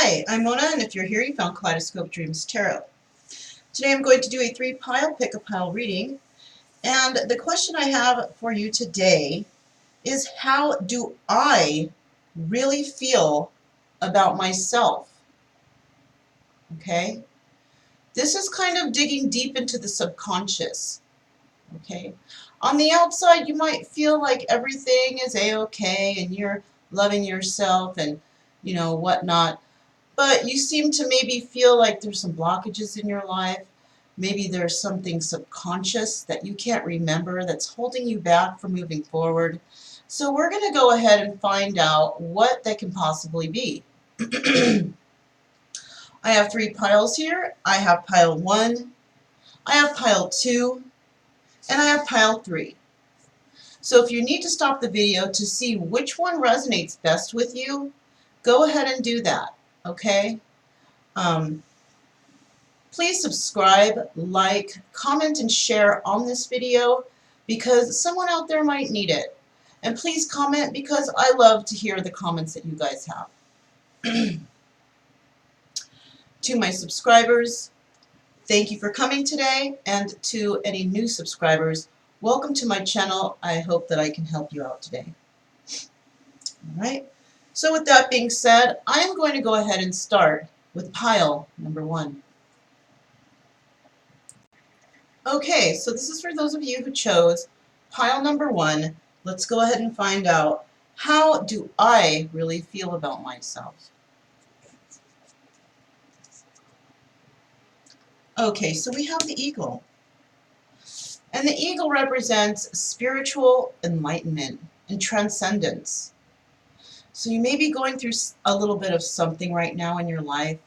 Hi, I'm Mona, and if you're here, you found Kaleidoscope Dreams Tarot. Today I'm going to do a 3-pile pick-a-pile reading, and the question I have for you today is, how do I really feel about myself? Okay? This is kind of digging deep into the subconscious. Okay? On the outside, you might feel like everything is a-okay and you're loving yourself and, whatnot. But you seem to maybe feel like there's some blockages in your life. Maybe there's something subconscious that you can't remember that's holding you back from moving forward. So we're going to go ahead and find out what that can possibly be. I have 3 piles here. I have pile 1, I have pile 2, and I have pile 3. So if you need to stop the video to see which one resonates best with you, go ahead and do that, okay? Please subscribe, like, comment, and share on this video because someone out there might need it. And please comment because I love to hear the comments that you guys have. To my subscribers, thank you for coming today, and to any new subscribers, welcome to my channel. I hope that I can help you out today. Alright, so with that being said, I am going to go ahead and start with pile number 1. Okay, so this is for those of you who chose pile number 1. Let's go ahead and find out, how do I really feel about myself? Okay, so we have the eagle. And the eagle represents spiritual enlightenment and transcendence. So you may be going through a little bit of something right now in your life,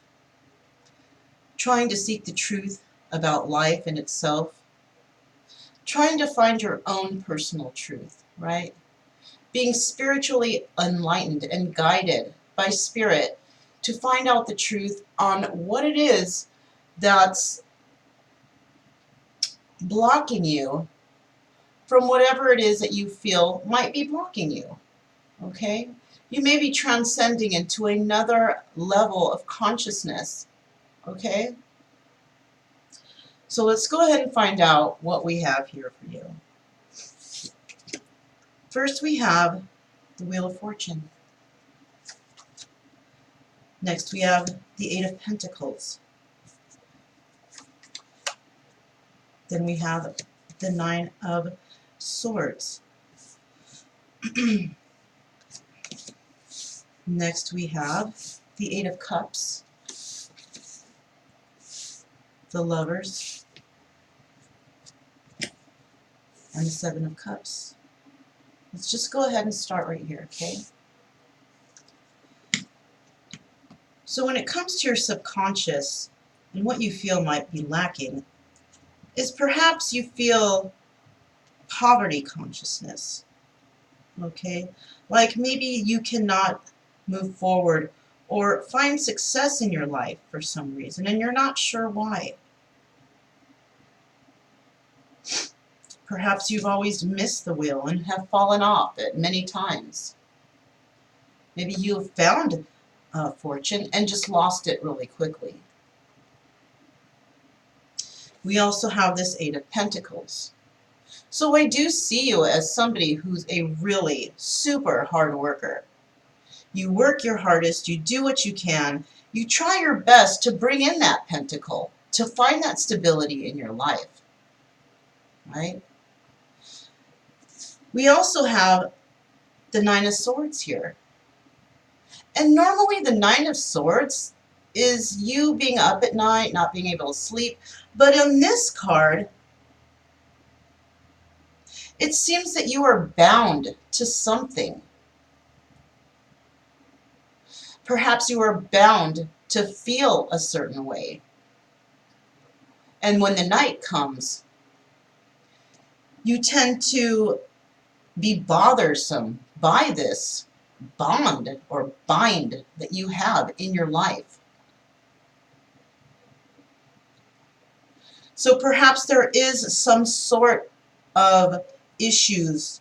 trying to seek the truth about life in itself, trying to find your own personal truth, right? Being spiritually enlightened and guided by spirit to find out the truth on what it is that's blocking you from whatever it is that you feel might be blocking you, okay? You may be transcending into another level of consciousness, okay? So let's go ahead and find out what we have here for you. First, we have the Wheel of Fortune. Next, we have the 8 of Pentacles. Then we have the 9 of Swords. Next, we have the 8 of Cups, the Lovers, and the 7 of Cups. Let's just go ahead and start right here, okay? So when it comes to your subconscious and what you feel might be lacking, is perhaps you feel poverty consciousness, okay? Like maybe you cannot move forward or find success in your life for some reason, and you're not sure why. Perhaps you've always missed the wheel and have fallen off it many times. Maybe you have found fortune and just lost it really quickly. We also have this 8 of Pentacles. So I do see you as somebody who's a really super hard worker. You work your hardest, you do what you can, you try your best to bring in that pentacle, to find that stability in your life, right? We also have the 9 of Swords here. And normally the 9 of Swords is you being up at night, not being able to sleep. But in this card, it seems that you are bound to something. Perhaps you are bound to feel a certain way. And when the night comes, you tend to be bothersome by this bond or bind that you have in your life. So perhaps there is some sort of issues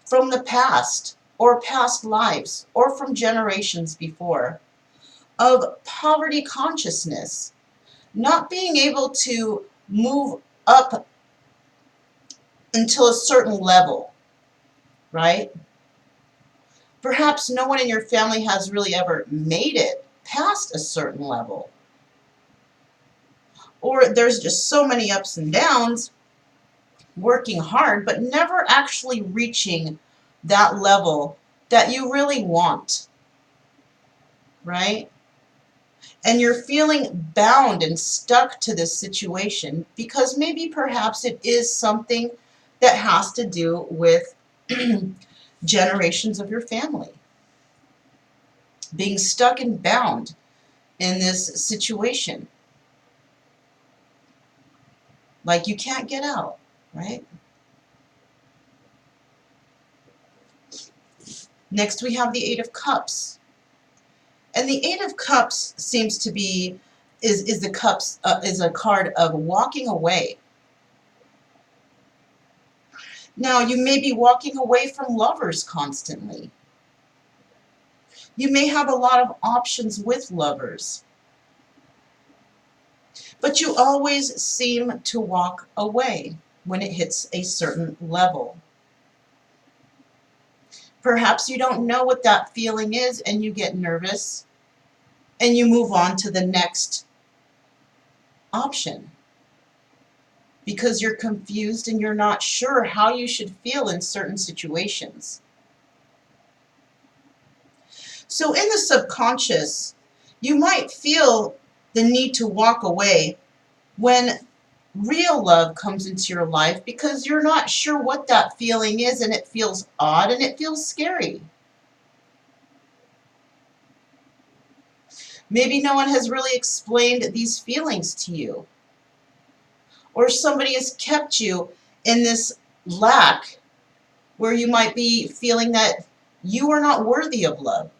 from the past or past lives or from generations before of poverty consciousness, not being able to move up until a certain level, right? Perhaps no one in your family has really ever made it past a certain level. Or there's just so many ups and downs, working hard, but never actually reaching that level that you really want, right? And you're feeling bound and stuck to this situation because maybe perhaps it is something that has to do with generations of your family. Being stuck and bound in this situation. Like you can't get out, right? Next we have the Eight of Cups. And the Eight of Cups seems to be, is a card of walking away. Now, you may be walking away from lovers constantly. You may have a lot of options with lovers, but you always seem to walk away when it hits a certain level. Perhaps you don't know what that feeling is and you get nervous and you move on to the next option because you're confused and you're not sure how you should feel in certain situations. So in the subconscious, you might feel the need to walk away when real love comes into your life because you're not sure what that feeling is and it feels odd and it feels scary. Maybe no one has really explained these feelings to you. Or somebody has kept you in this lack where you might be feeling that you are not worthy of love.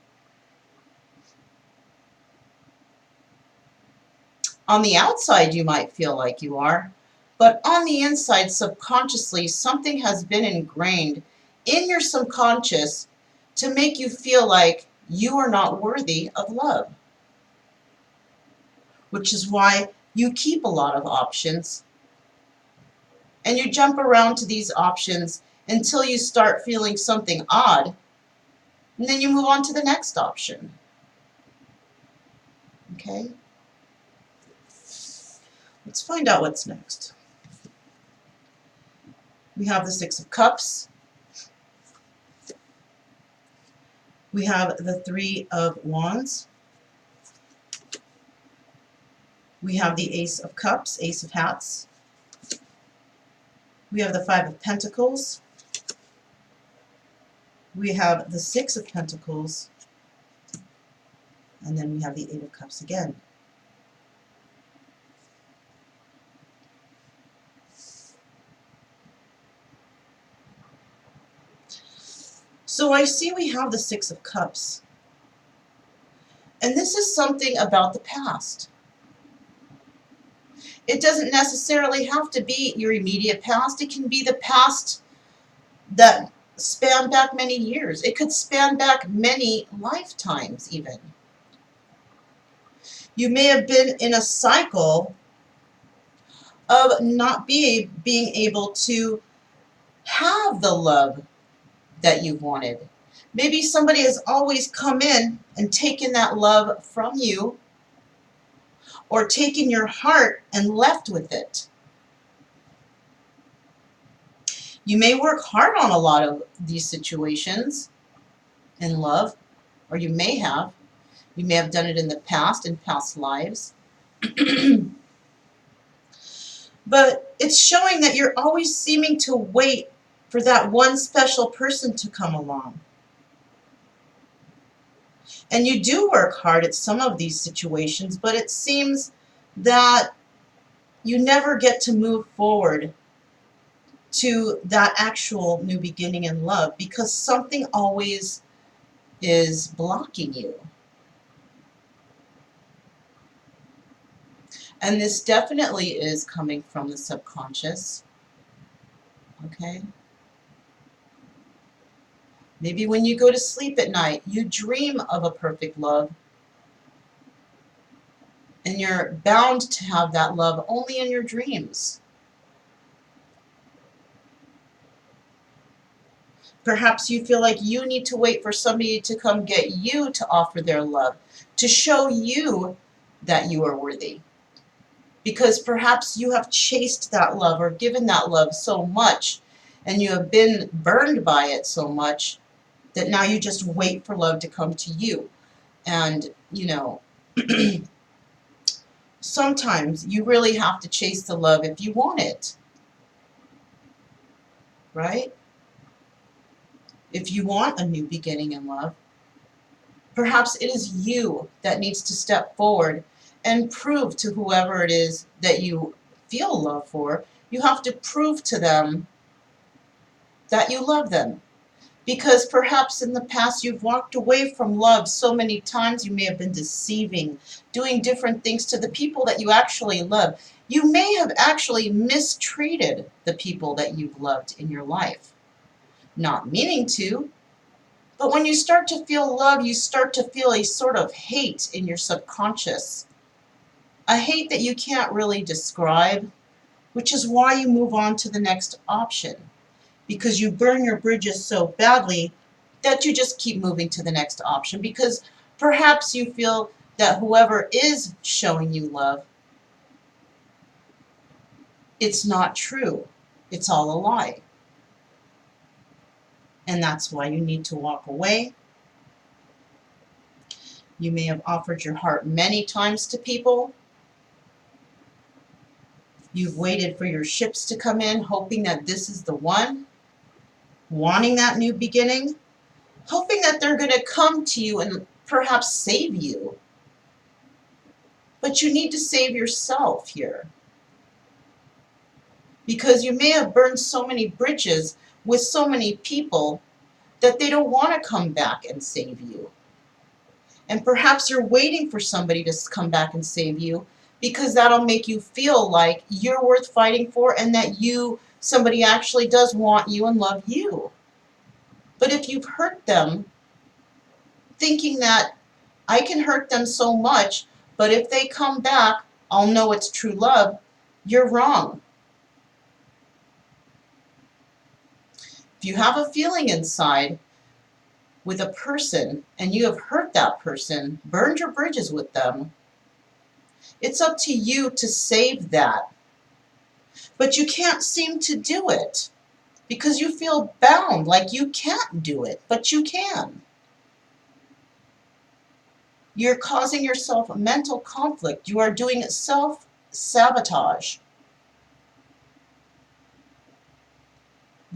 On the outside, you might feel like you are, but on the inside, subconsciously, something has been ingrained in your subconscious to make you feel like you are not worthy of love. Which is why you keep a lot of options and you jump around to these options until you start feeling something odd, and then you move on to the next option. Okay? Let's find out what's next. We have the Six of Cups. We have the Three of Wands. We have the Ace of Cups, Ace of Hats. We have the Five of Pentacles. We have the Six of Pentacles. And then we have the Eight of Cups again. So I see we have the Six of Cups. And this is something about the past. It doesn't necessarily have to be your immediate past. It can be the past that span back many years. It could span back many lifetimes even. You may have been in a cycle of not being able to have the love that you wanted. Maybe somebody has always come in and taken that love from you, or taken your heart and left with it. You may work hard on a lot of these situations in love, or you may have. You may have done it in the past, in past lives. But it's showing that you're always seeming to wait for that one special person to come along. And you do work hard at some of these situations, but it seems that you never get to move forward to that actual new beginning in love because something always is blocking you. And this definitely is coming from the subconscious. Okay? Maybe when you go to sleep at night, you dream of a perfect love. And you're bound to have that love only in your dreams. Perhaps you feel like you need to wait for somebody to come get you to offer their love, to show you that you are worthy. Because perhaps you have chased that love or given that love so much, and you have been burned by it so much that now you just wait for love to come to you. And, sometimes you really have to chase the love if you want it, right? If you want a new beginning in love, perhaps it is you that needs to step forward and prove to whoever it is that you feel love for, you have to prove to them that you love them. Because perhaps in the past you've walked away from love so many times, you may have been deceiving, doing different things to the people that you actually love. You may have actually mistreated the people that you've loved in your life. Not meaning to, but when you start to feel love, you start to feel a sort of hate in your subconscious. A hate that you can't really describe, which is why you move on to the next option. Because you burn your bridges so badly that you just keep moving to the next option, because perhaps you feel that whoever is showing you love, it's not true. It's all a lie. And that's why you need to walk away. You may have offered your heart many times to people. You've waited for your ships to come in, hoping that this is the one, wanting that new beginning, hoping that they're going to come to you and perhaps save you. But you need to save yourself here. Because you may have burned so many bridges with so many people that they don't want to come back and save you. And perhaps you're waiting for somebody to come back and save you, because that'll make you feel like you're worth fighting for, and that somebody actually does want you and love you. But if you've hurt them, thinking that I can hurt them so much, but if they come back, I'll know it's true love, you're wrong. If you have a feeling inside with a person and you have hurt that person, burned your bridges with them, it's up to you to save that. But you can't seem to do it because you feel bound, like you can't do it, but you can. You're causing yourself a mental conflict. You are doing self-sabotage.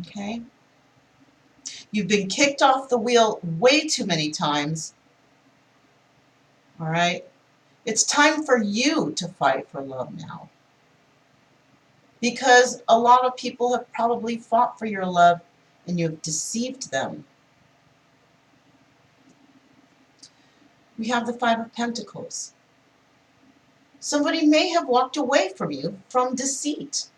Okay? You've been kicked off the wheel way too many times. All right? It's time for you to fight for love now. Because a lot of people have probably fought for your love and you've deceived them. We have the Five of Pentacles. Somebody may have walked away from you from deceit.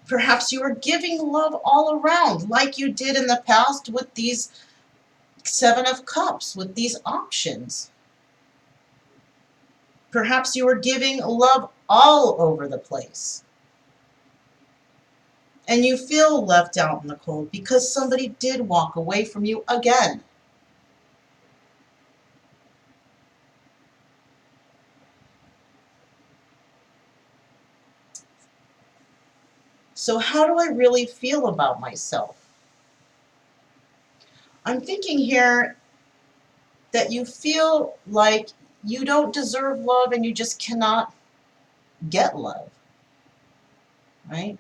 Perhaps you are giving love all around, like you did in the past with these Seven of Cups, with these options. Perhaps you are giving love all over the place. And you feel left out in the cold because somebody did walk away from you again. So how do I really feel about myself? I'm thinking here that you feel like you don't deserve love and you just cannot get love, right?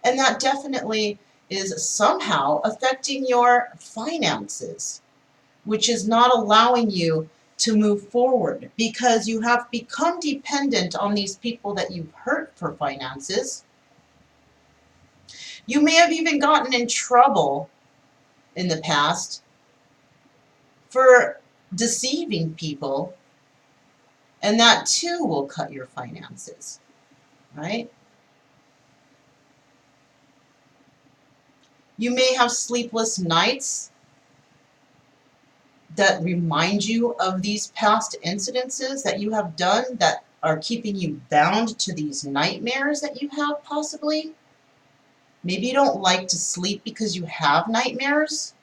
And that definitely is somehow affecting your finances, which is not allowing you to move forward because you have become dependent on these people that you've hurt for finances. You may have even gotten in trouble in the past for deceiving people, and that too will cut your finances, right? You may have sleepless nights that remind you of these past incidences that you have done that are keeping you bound to these nightmares that you have possibly. Maybe you don't like to sleep because you have nightmares.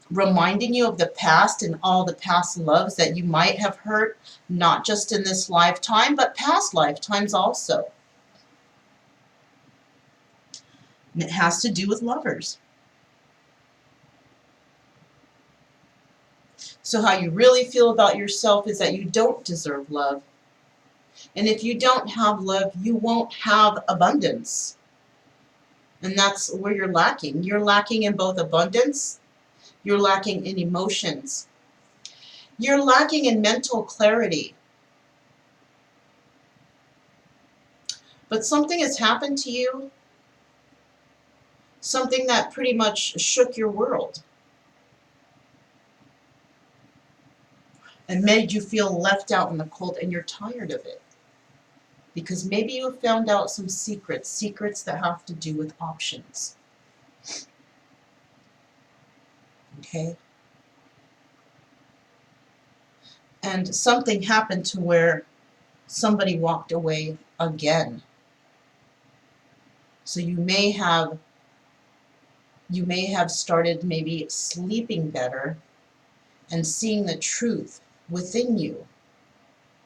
Reminding you of the past and all the past loves that you might have hurt, not just in this lifetime, but past lifetimes also. And it has to do with lovers. So how you really feel about yourself is that you don't deserve love. And if you don't have love, you won't have abundance. And that's where you're lacking. You're lacking in both abundance, you're lacking in emotions, you're lacking in mental clarity. But something has happened to you, something that pretty much shook your world and made you feel left out in the cold, and you're tired of it. Because maybe you have found out some secrets that have to do with options. Okay? And something happened to where somebody walked away again. So you may have started maybe sleeping better and seeing the truth within you.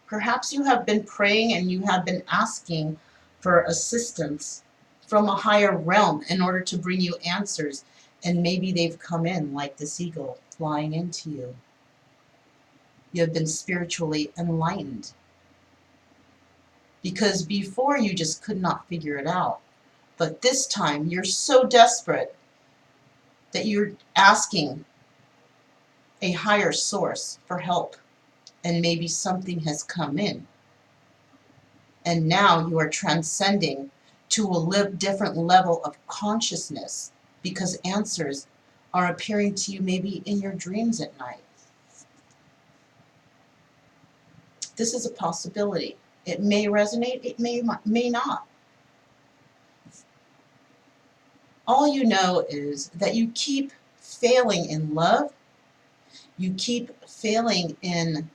Perhaps you have been praying and you have been asking for assistance from a higher realm in order to bring you answers, and maybe they've come in like this eagle flying into you. You have been spiritually enlightened. Because before you just could not figure it out. But this time you're so desperate that you're asking a higher source for help, and maybe something has come in. And now you are transcending to a different level of consciousness, because answers are appearing to you maybe in your dreams at night. This is a possibility. It may resonate, it may not. All you know is that you keep failing in love, you keep failing in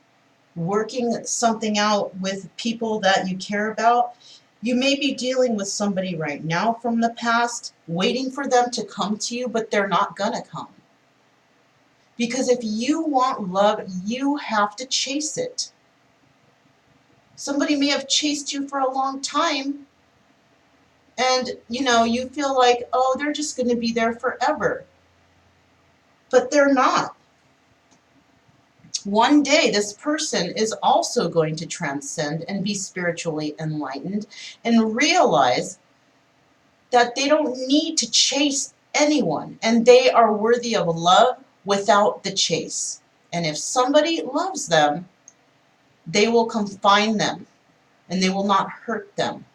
working something out with people that you care about. You may be dealing with somebody right now from the past, waiting for them to come to you, but they're not gonna come. Because if you want love, you have to chase it. Somebody may have chased you for a long time, and you feel like, oh, they're just gonna be there forever. But they're not. One day, this person is also going to transcend and be spiritually enlightened and realize that they don't need to chase anyone, and they are worthy of love without the chase. And if somebody loves them, they will come find them, and they will not hurt them.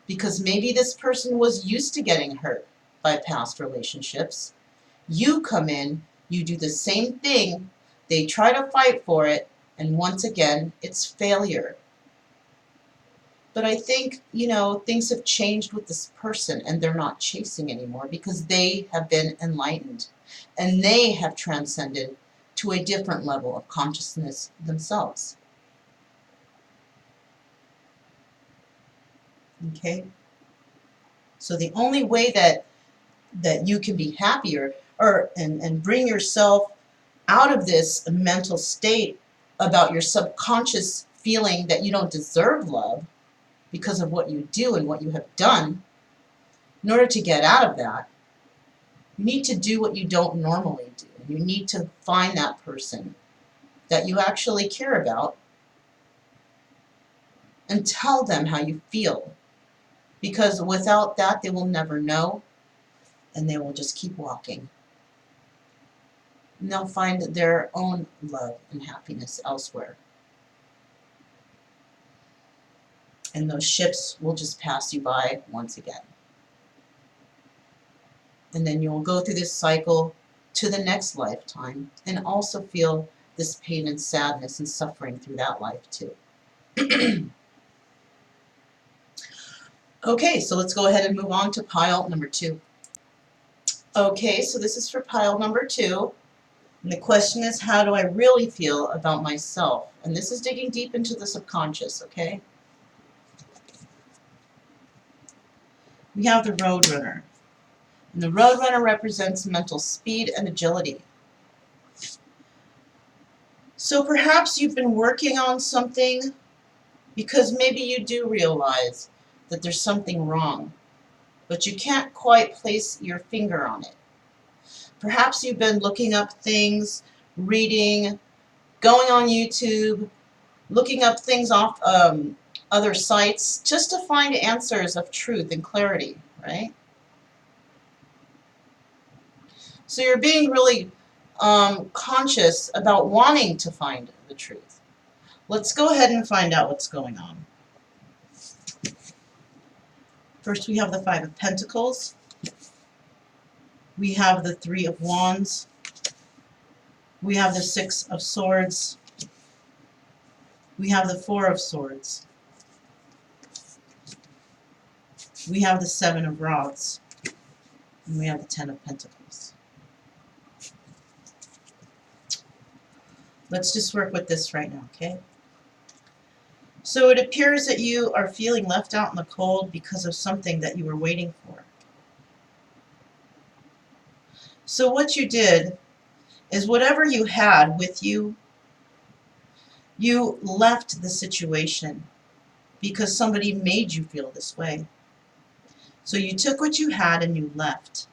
Because maybe this person was used to getting hurt by past relationships. You come in, you do the same thing, they try to fight for it, and once again, it's failure. But I think, things have changed with this person, and they're not chasing anymore because they have been enlightened and they have transcended to a different level of consciousness themselves. Okay? So the only way that you can be happier and bring yourself out of this mental state about your subconscious feeling that you don't deserve love because of what you do and what you have done, in order to get out of that, you need to do what you don't normally do. You need to find that person that you actually care about and tell them how you feel. Because without that, they will never know, and they will just keep walking. And they'll find their own love and happiness elsewhere. And those ships will just pass you by once again. And then you'll go through this cycle to the next lifetime and also feel this pain and sadness and suffering through that life too. Okay, so let's go ahead and move on to pile number 2. Okay, so this is for pile number 2. And the question is, how do I really feel about myself? And this is digging deep into the subconscious, okay? We have the Roadrunner. And the Roadrunner represents mental speed and agility. So perhaps you've been working on something because maybe you do realize that there's something wrong, but you can't quite place your finger on it. Perhaps you've been looking up things, reading, going on YouTube, looking up things off other sites just to find answers of truth and clarity, right? So you're being really conscious about wanting to find the truth. Let's go ahead and find out what's going on. First, we have the Five of Pentacles. We have the Three of Wands. We have the Six of Swords. We have the Four of Swords. We have the Seven of Rods. And we have the Ten of Pentacles. Let's just work with this right now, okay? So it appears that you are feeling left out in the cold because of something that you were waiting for. So what you did is whatever you had with you, you left the situation because somebody made you feel this way. So you took what you had and you left.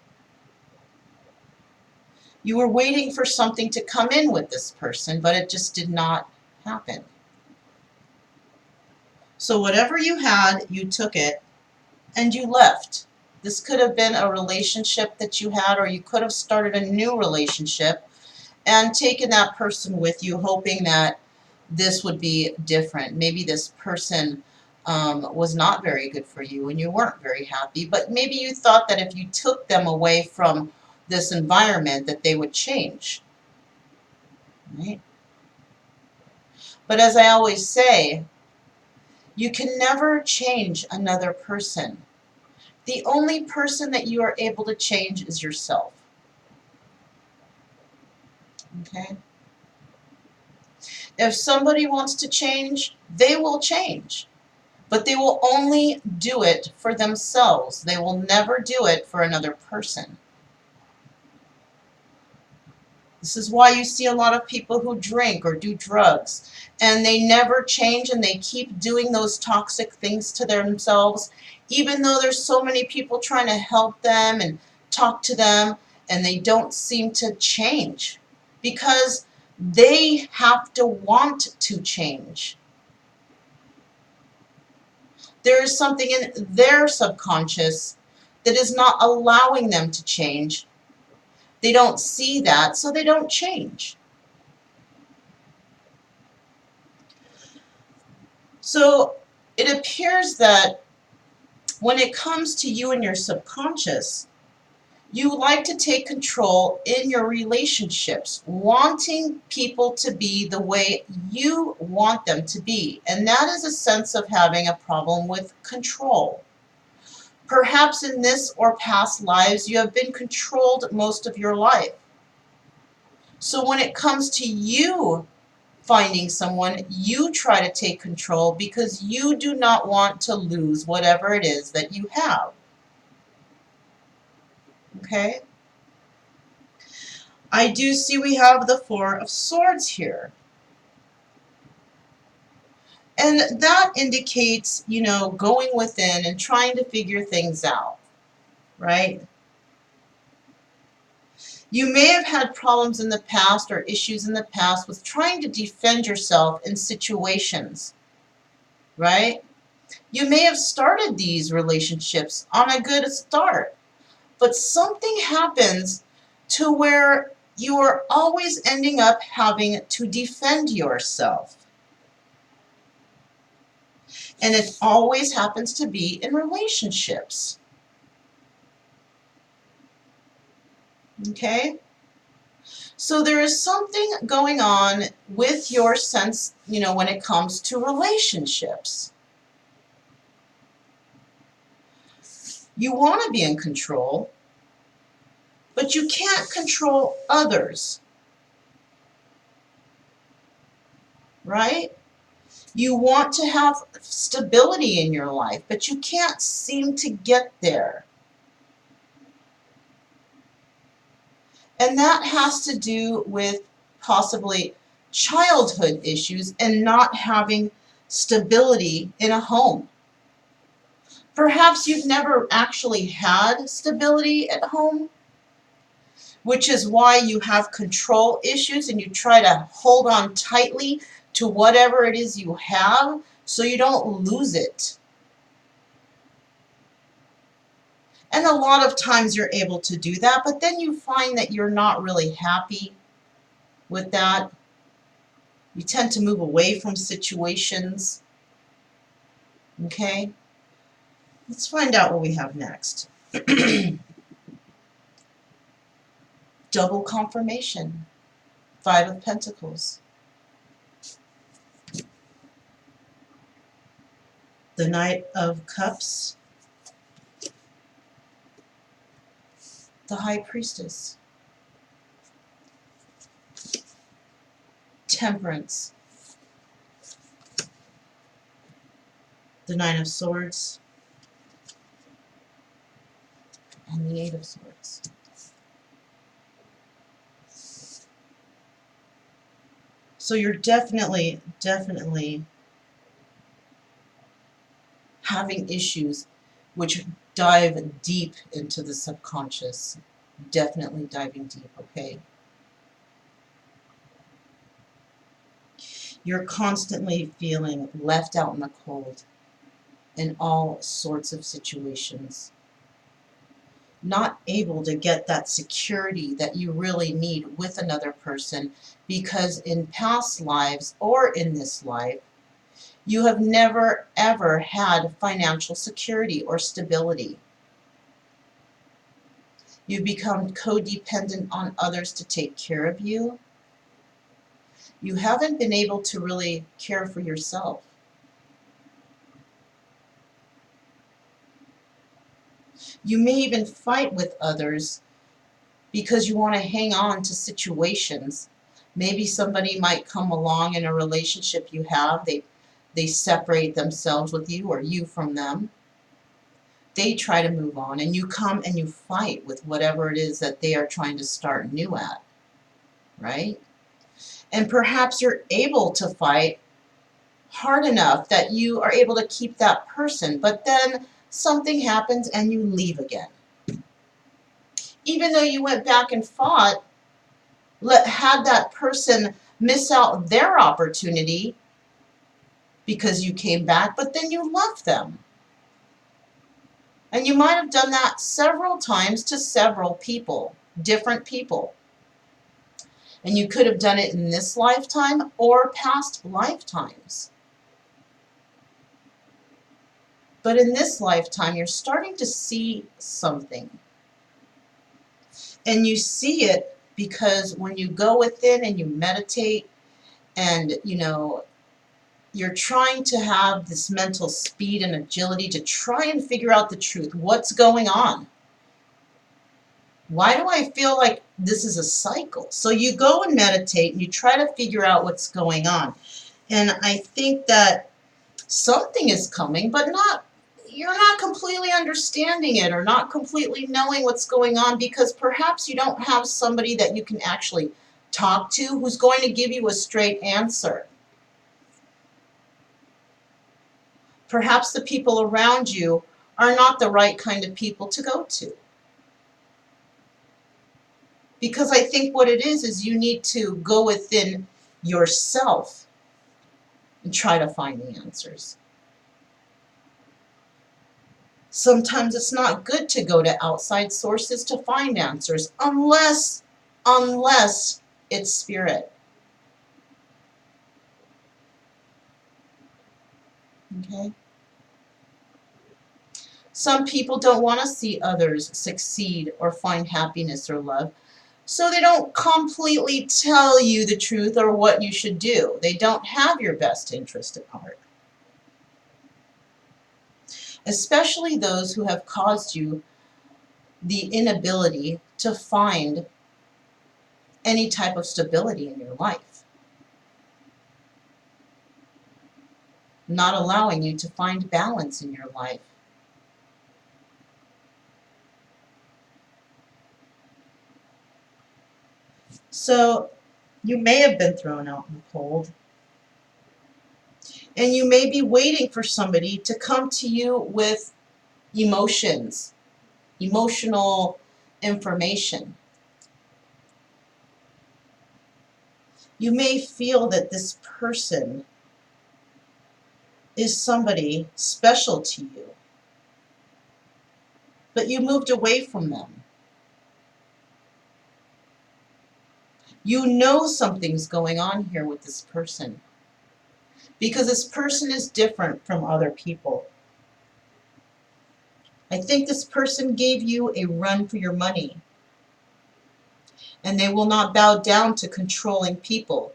You were waiting for something to come in with this person, but it just did not happen. So whatever you had, you took it and you left. This could have been a relationship that you had, or you could have started a new relationship and taken that person with you, hoping that this would be different. Maybe this person was not very good for you and you weren't very happy, but maybe you thought that if you took them away from this environment that they would change, right? But as I always say, you can never change another person. The only person that you are able to change is yourself. Okay? If somebody wants to change, they will change. But they will only do it for themselves. They will never do it for another person. This is why you see a lot of people who drink or do drugs, and they never change and they keep doing those toxic things to themselves, even though there's so many people trying to help them and talk to them, and they don't seem to change because they have to want to change. There is something in their subconscious that is not allowing them to change. They don't see that, so they don't change. So it appears that when it comes to you and your subconscious, you like to take control in your relationships, wanting people to be the way you want them to be. And that is a sense of having a problem with control. Perhaps in this or past lives, you have been controlled most of your life. So when it comes to you finding someone, you try to take control because you do not want to lose whatever it is that you have. Okay? I do see we have the Four of Swords here. And that indicates, going within and trying to figure things out, right? You may have had problems in the past or issues in the past with trying to defend yourself in situations, right? You may have started these relationships on a good start, but something happens to where you are always ending up having to defend yourself. And it always happens to be in relationships. Okay? So there is something going on with your sense, when it comes to relationships. You want to be in control, but you can't control others, right? You want to have stability in your life, but you can't seem to get there. And that has to do with possibly childhood issues and not having stability in a home. Perhaps you've never actually had stability at home, which is why you have control issues and you try to hold on tightly to whatever it is you have so you don't lose it. And a lot of times you're able to do that, but then you find that you're not really happy with that. You tend to move away from situations. Okay? Let's find out what we have next. Double confirmation. 5 of Pentacles. The Knight of Cups. The High Priestess. Temperance. The Nine of Swords. And the 8 of Swords. So you're definitely having issues which dive deep into the subconscious. Definitely diving deep, okay? You're constantly feeling left out in the cold in all sorts of situations. Not able to get that security that you really need with another person because in past lives or in this life, you have never ever had financial security or stability. You've become codependent on others to take care of you. You haven't been able to really care for yourself. You may even fight with others because you want to hang on to situations. Maybe somebody might come along in a relationship you have. They separate themselves with you or you from them. They try to move on and you come and you fight with whatever it is that they are trying to start new at, right? And perhaps you're able to fight hard enough that you are able to keep that person, but then something happens and you leave again. Even though you went back and fought, had that person miss out their opportunity because you came back, but then you left them. And you might have done that several times to several people, different people. And you could have done it in this lifetime or past lifetimes. But in this lifetime, you're starting to see something. And you see it because when you go within and you meditate and, you're trying to have this mental speed and agility to try and figure out the truth. What's going on? Why do I feel like this is a cycle? So you go and meditate and you try to figure out what's going on. And I think that something is coming, but you're not completely understanding it or not completely knowing what's going on because perhaps you don't have somebody that you can actually talk to who's going to give you a straight answer. Perhaps the people around you are not the right kind of people to go to. Because I think what it is you need to go within yourself and try to find the answers. Sometimes it's not good to go to outside sources to find answers unless it's spirit. Okay? Some people don't want to see others succeed or find happiness or love, so they don't completely tell you the truth or what you should do. They don't have your best interest at heart. Especially those who have caused you the inability to find any type of stability in your life, not allowing you to find balance in your life. So you may have been thrown out in the cold, and you may be waiting for somebody to come to you with emotions, emotional information. You may feel that this person is somebody special to you, but you moved away from them. You know something's going on here with this person, because this person is different from other people. I think this person gave you a run for your money, and they will not bow down to controlling people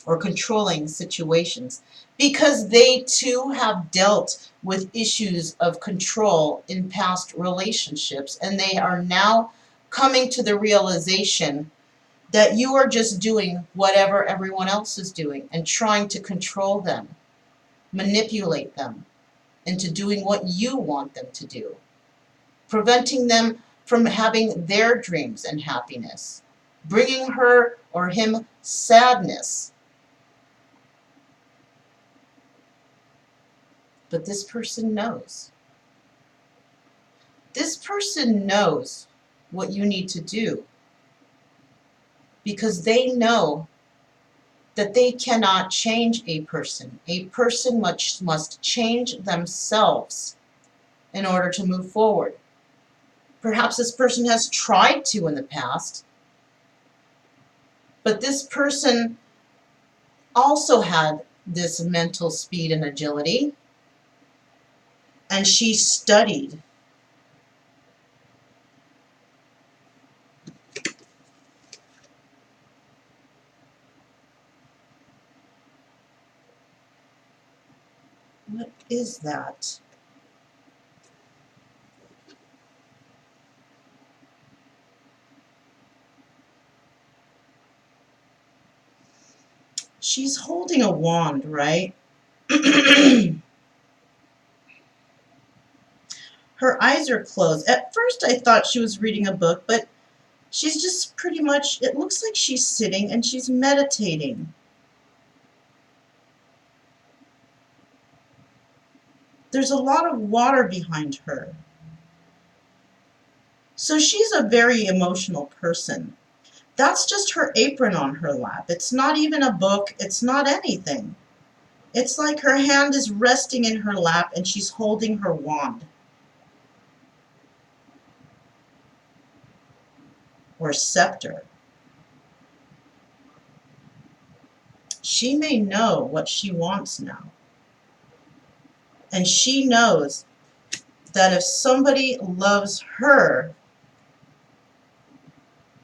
or controlling situations, because they too have dealt with issues of control in past relationships, and they are now coming to the realization that you are just doing whatever everyone else is doing and trying to control them, manipulate them into doing what you want them to do, preventing them from having their dreams and happiness, bringing her or him sadness. But this person knows. This person knows what you need to do, because they know that they cannot change a person. A person must change themselves in order to move forward. Perhaps this person has tried to in the past, but this person also had this mental speed and agility, and she studied. What is that? She's holding a wand, right? Her eyes are closed. At first I thought she was reading a book, but she's just pretty much, it looks like she's sitting and she's meditating. There's a lot of water behind her. So she's a very emotional person. That's just her apron on her lap. It's not even a book. It's not anything. It's like her hand is resting in her lap and she's holding her wand. Or scepter. She may know what she wants now. And she knows that if somebody loves her,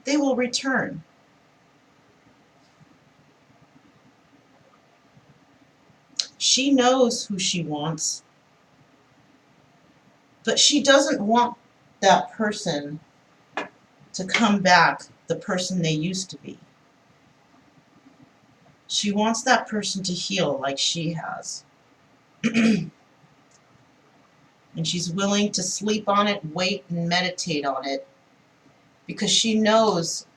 they will return. She knows who she wants, but she doesn't want that person to come back the person they used to be. She wants that person to heal like she has. And she's willing to sleep on it, wait, and meditate on it, because she knows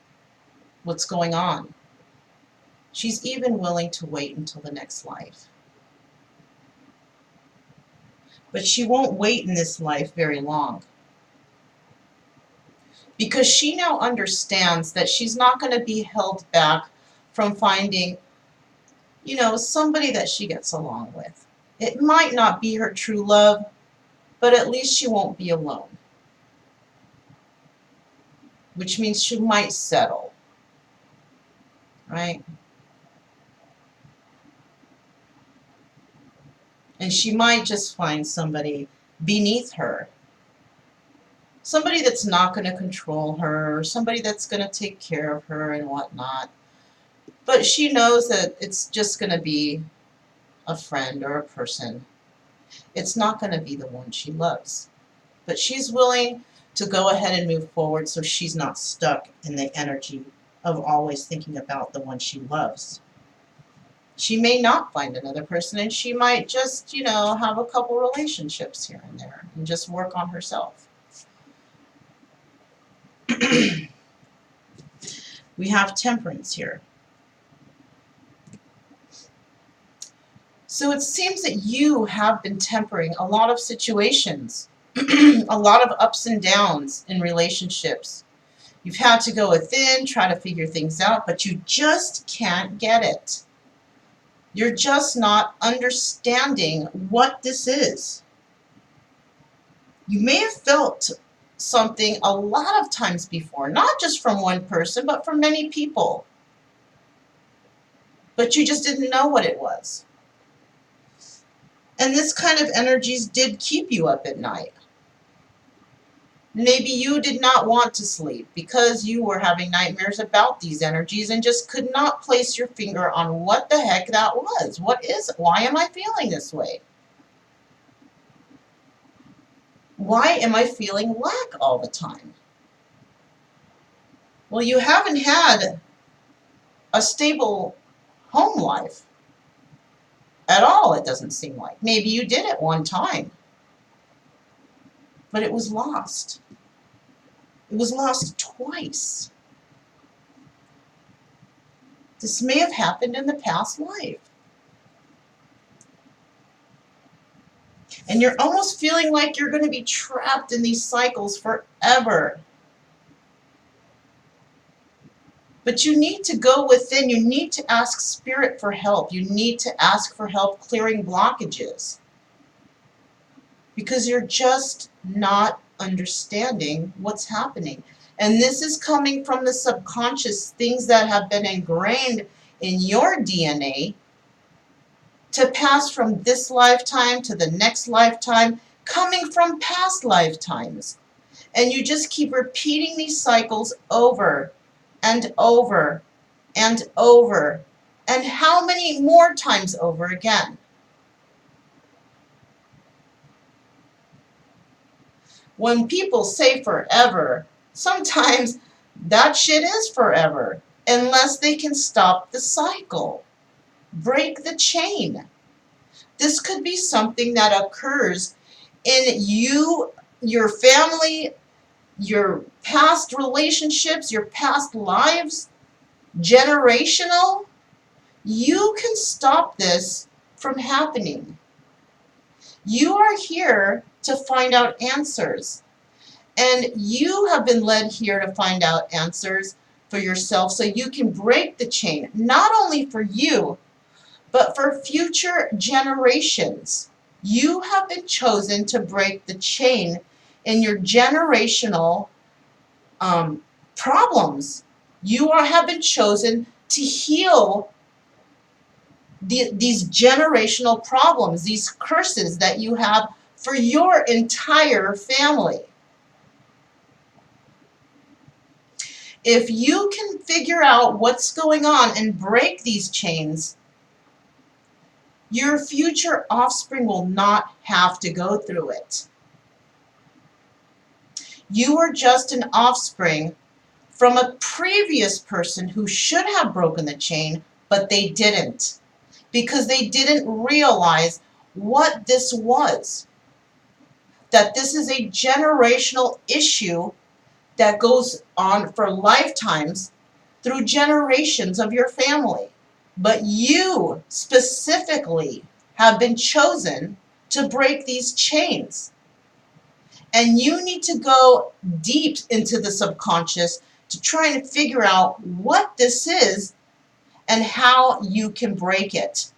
what's going on. She's even willing to wait until the next life. But she won't wait in this life very long, because she now understands that she's not going to be held back from finding, somebody that she gets along with. It might not be her true love, but at least she won't be alone, which means she might settle, right? And she might just find somebody beneath her, somebody that's not going to control her, somebody that's going to take care of her and whatnot. But she knows that it's just going to be a friend or a person. It's not going to be the one she loves. But she's willing to go ahead and move forward so she's not stuck in the energy of always thinking about the one she loves. She may not find another person, and she might just, have a couple relationships here and there and just work on herself. We have temperance here. So it seems that you have been tempering a lot of situations, a lot of ups and downs in relationships. You've had to go within, try to figure things out, but you just can't get it. You're just not understanding what this is. You may have felt something a lot of times before, not just from one person, but from many people. But you just didn't know what it was. And this kind of energies did keep you up at night. Maybe you did not want to sleep because you were having nightmares about these energies and just could not place your finger on what the heck that was. What is it? Why am I feeling this way? Why am I feeling lack all the time? Well, you haven't had a stable home life at all, it doesn't seem like. Maybe you did at one time, but it was lost. It was lost twice. This may have happened in the past life. And you're almost feeling like you're going to be trapped in these cycles forever. But you need to go within. You need to ask Spirit for help. You need to ask for help clearing blockages. Because you're just not understanding what's happening. And this is coming from the subconscious, things that have been ingrained in your DNA to pass from this lifetime to the next lifetime, coming from past lifetimes. And you just keep repeating these cycles over and over and over. And how many more times over again? When people say forever, sometimes that shit is forever, unless they can stop the cycle, break the chain. This could be something that occurs in you, your family, your past relationships, your past lives, generational. You can stop this from happening. You are here to find out answers. And you have been led here to find out answers for yourself so you can break the chain, not only for you, but for future generations. You have been chosen to break the chain in your generational problems. You have been chosen to heal these generational problems, these curses that you have for your entire family. If you can figure out what's going on and break these chains, your future offspring will not have to go through it. You are just an offspring from a previous person who should have broken the chain, but they didn't, because they didn't realize what this was, that this is a generational issue that goes on for lifetimes through generations of your family. But you specifically have been chosen to break these chains. And you need to go deep into the subconscious to try and figure out what this is and how you can break it.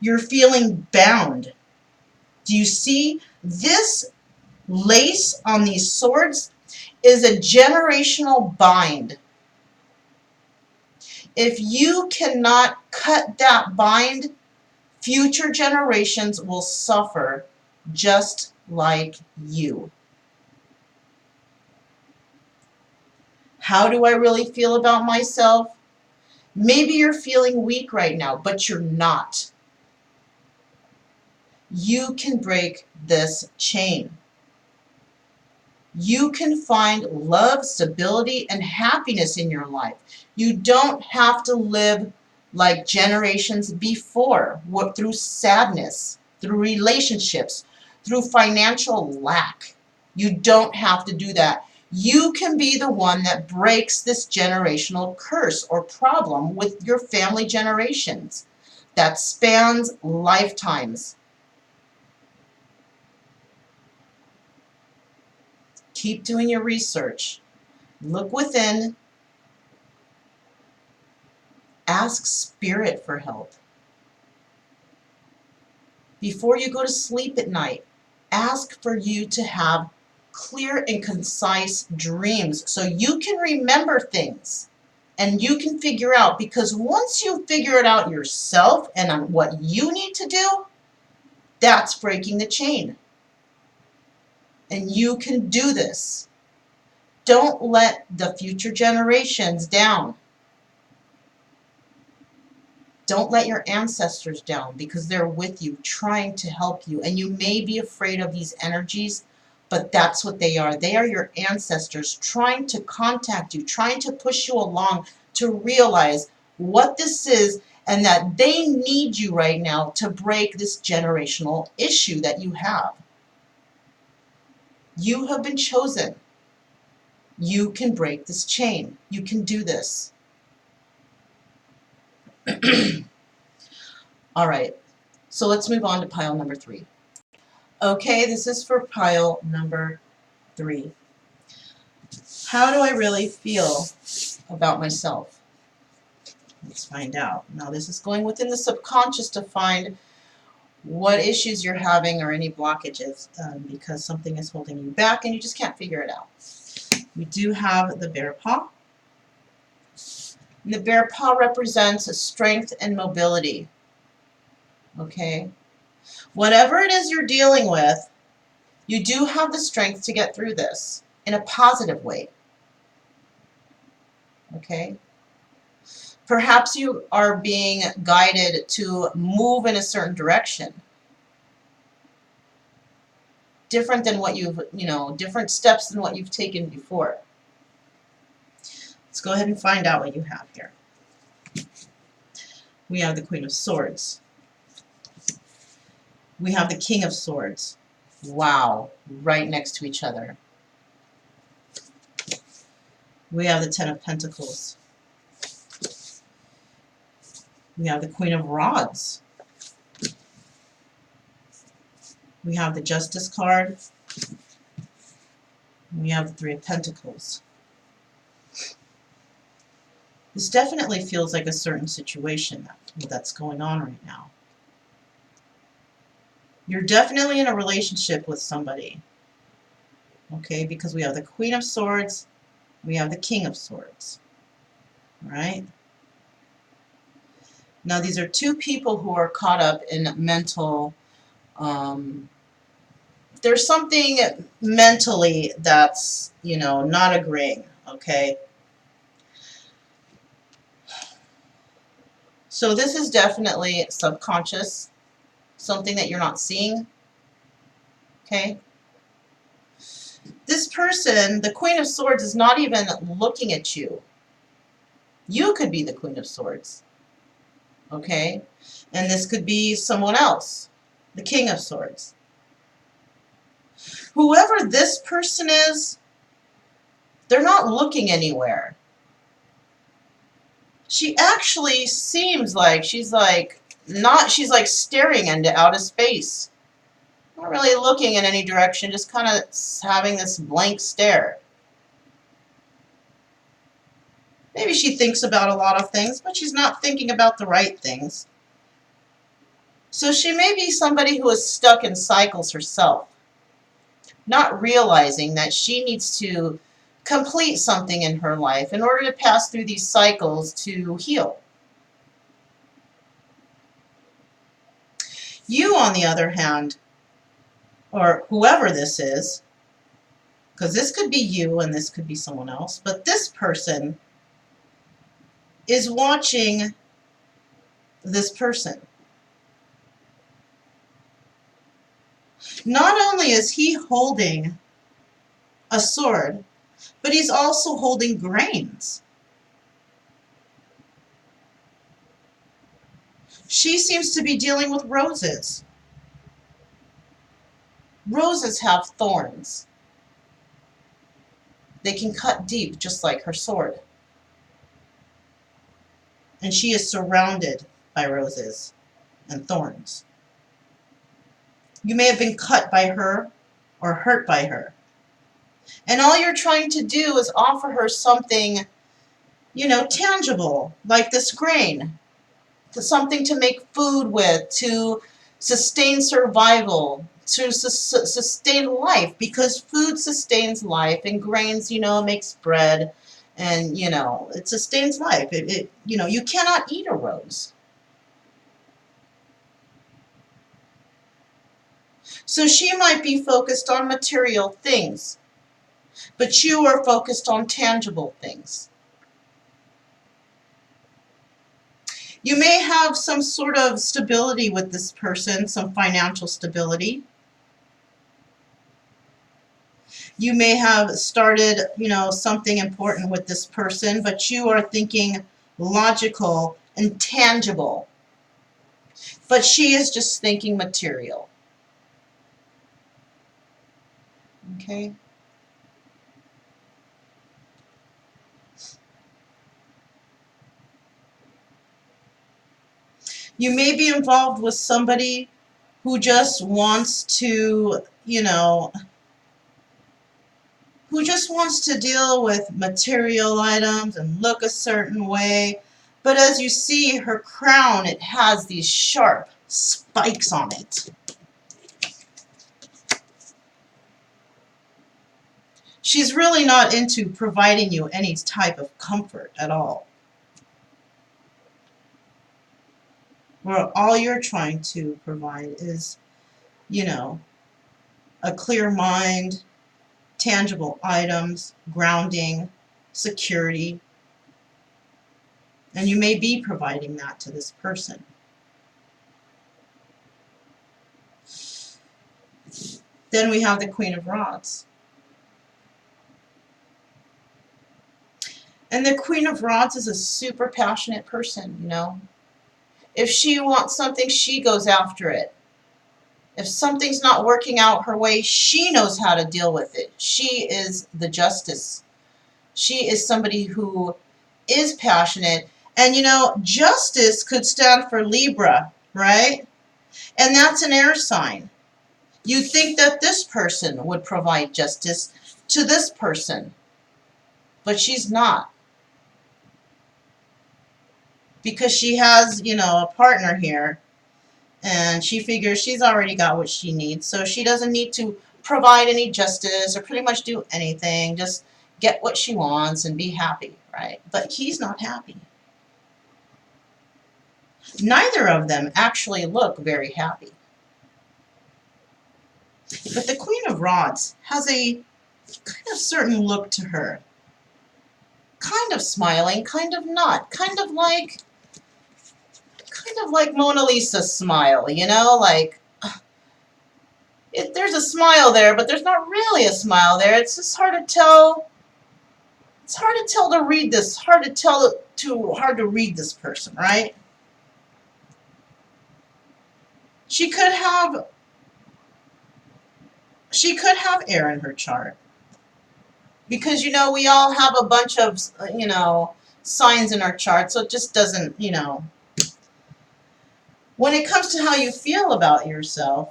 You're feeling bound. Do you see this lace on these swords is a generational bind. If you cannot cut that bind, future generations will suffer just like you. How do I really feel about myself? Maybe you're feeling weak right now, but you're not. You can break this chain. You can find love, stability, and happiness in your life. You don't have to live like generations before, through sadness, through relationships, through financial lack. You don't have to do that. You can be the one that breaks this generational curse or problem with your family generations that spans lifetimes. Keep doing your research. Look within. Ask Spirit for help. Before you go to sleep at night, ask for you to have clear and concise dreams so you can remember things and you can figure out, because once you figure it out yourself and on what you need to do, that's breaking the chain. And you can do this. Don't let the future generations down. Don't let your ancestors down, because they're with you, trying to help you. And you may be afraid of these energies, but that's what they are. They are your ancestors trying to contact you, trying to push you along to realize what this is and that they need you right now to break this generational issue that you have. You have been chosen. You can break this chain. You can do this. All right, so let's move on to pile number 3. Okay, this is for pile number 3. How do I really feel about myself? Let's find out. Now, this is going within the subconscious to find what issues you're having or any blockages, because something is holding you back and you just can't figure it out. We do have the bear paw. And the bear paw represents strength and mobility. Okay? Whatever it is you're dealing with, you do have the strength to get through this in a positive way. Okay? Perhaps you are being guided to move in a certain direction. Different than what you've, different steps than what you've taken before. Let's go ahead and find out what you have here. We have the Queen of Swords. We have the King of Swords. Wow, right next to each other. We have the Ten of Pentacles. We have the Queen of Rods. We have the Justice card. We have the Three of Pentacles. This definitely feels like a certain situation that's going on right now. You're definitely in a relationship with somebody. Okay, because we have the Queen of Swords, we have the King of Swords. Right? Now, these are two people who are caught up in mental, there's something mentally that's, not agreeing, okay? So this is definitely subconscious, something that you're not seeing, okay? This person, the Queen of Swords, is not even looking at you. You could be the Queen of Swords, okay? And this could be someone else, the King of Swords. Whoever this person is, they're not looking anywhere. She actually seems like she's like staring into outer space. Not really looking in any direction, just kind of having this blank stare. Maybe she thinks about a lot of things, but she's not thinking about the right things. So she may be somebody who is stuck in cycles herself, not realizing that she needs to complete something in her life in order to pass through these cycles to heal. You, on the other hand, or whoever this is, because this could be you and this could be someone else, but this person is watching this person. Not only is he holding a sword, but he's also holding grains. She seems to be dealing with roses. Roses have thorns. They can cut deep, just like her sword. And she is surrounded by roses and thorns. You may have been cut by her or hurt by her. And all you're trying to do is offer her something, tangible, like this grain, something to make food with, to sustain survival, to sustain life, because food sustains life, and grains, makes bread, and, it sustains life. You cannot eat a rose. So she might be focused on material things, but you are focused on tangible things. You may have some sort of stability with this person, some financial stability. You may have started, something important with this person, but you are thinking logical and tangible. But she is just thinking material. Okay? You may be involved with somebody who just wants to, who just wants to deal with material items and look a certain way. But as you see, her crown, it has these sharp spikes on it. She's really not into providing you any type of comfort at all. Well, all you're trying to provide is, a clear mind, tangible items, grounding, security, and you may be providing that to this person. Then we have the Queen of Rods. And the Queen of Rods is a super passionate person, If she wants something, she goes after it. If something's not working out her way, she knows how to deal with it. She is the justice. She is somebody who is passionate. And justice could stand for Libra, right? And that's an air sign. You think that this person would provide justice to this person, but she's not. Because she has, a partner here, and she figures she's already got what she needs, so she doesn't need to provide any justice or pretty much do anything, just get what she wants and be happy, right? But he's not happy. Neither of them actually look very happy. But the Queen of Rods has a kind of certain look to her. Kind of smiling, kind of not. Kind of like Mona Lisa's smile, there's a smile there, but there's not really a smile there. It's just hard to tell. It's hard to tell to read this. Hard to read this person, right? She could have air in her chart. Because, we all have a bunch of, signs in our chart, so it just doesn't, When it comes to how you feel about yourself,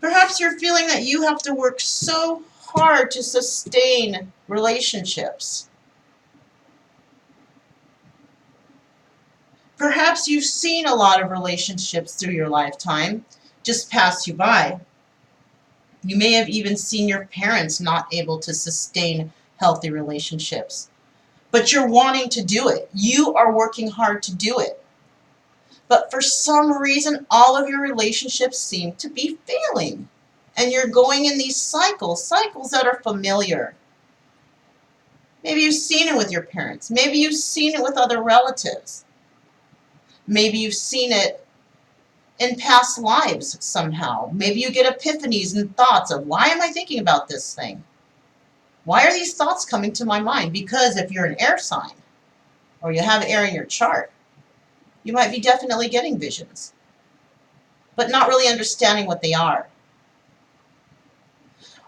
perhaps you're feeling that you have to work so hard to sustain relationships. Perhaps you've seen a lot of relationships through your lifetime just pass you by. You may have even seen your parents not able to sustain healthy relationships. But you're wanting to do it. You are working hard to do it. But for some reason, all of your relationships seem to be failing. And you're going in these cycles that are familiar. Maybe you've seen it with your parents. Maybe you've seen it with other relatives. Maybe you've seen it in past lives somehow. Maybe you get epiphanies and thoughts of, why am I thinking about this thing? Why are these thoughts coming to my mind? Because if you're an air sign, or you have air in your chart, you might be definitely getting visions, but not really understanding what they are.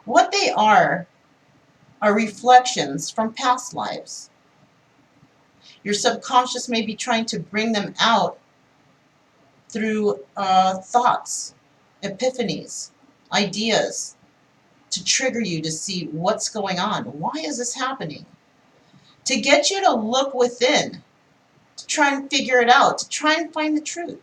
What they are reflections from past lives. Your subconscious may be trying to bring them out through thoughts, epiphanies, ideas, to trigger you to see what's going on. Why is this happening? To get you to look within, to try and figure it out, to try and find the truth.